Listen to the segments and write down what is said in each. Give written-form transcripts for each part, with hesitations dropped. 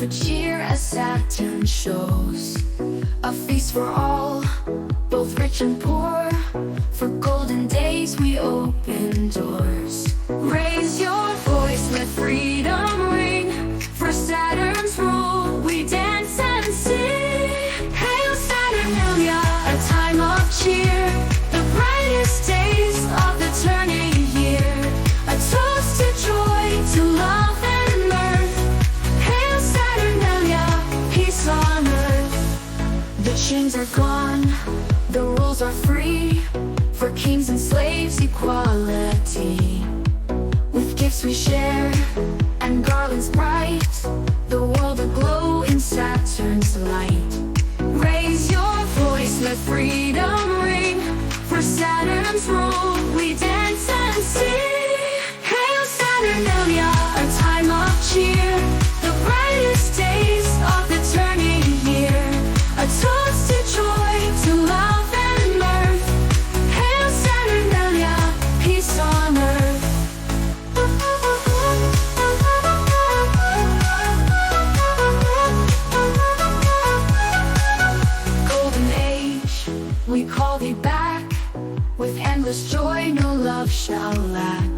for cheer as Saturn shows a feast for all, both rich and poor. For golden days we open doors. Raise your voice, let freedom ring. For Saturn's rule we dance and sing. Hail Saturnalia, a time of cheer, the brightest days of the turning year. A toast to joy, to love and mirth. Hail Saturnalia, peace on earth. The chains are gone, the rules are free. For kings and slaves, equality. With gifts we share, and garlands bright, the world aglow in Saturn's light. Raise your voice, let freedom ring. For Saturn's rule, we dance and sing. Hail Saturnalia, a time of cheer, the brightest days of the turning year. A toast to joy, to love and mirth. Hail Saturnalia, peace on earth. Golden age, we call thee back. With endless joy, no love shall lack.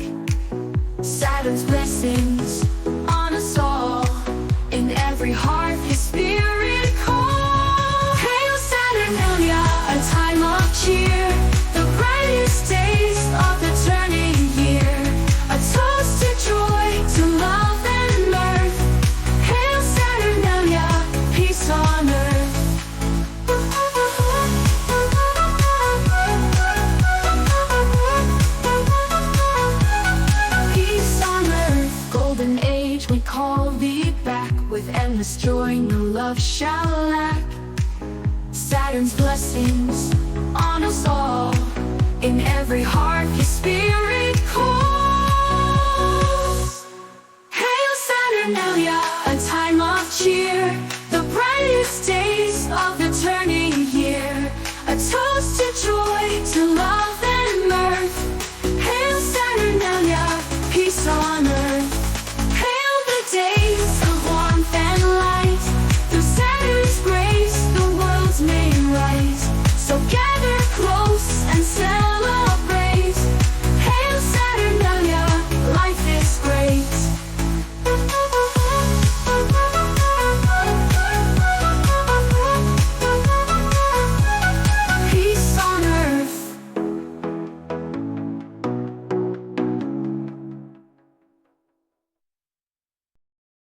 Saturn's blessings on us all. In every heart his spirit call. Hail Saturnalia, a time of cheer, the brightest days of the turning year. A toast to joy, to love and mirth. Hail Saturnalia, peace on earth. Peace on earth, golden age, we call thee back. With endless joy, no love shall lack. Saturn's blessings on us all. In every heart his spirit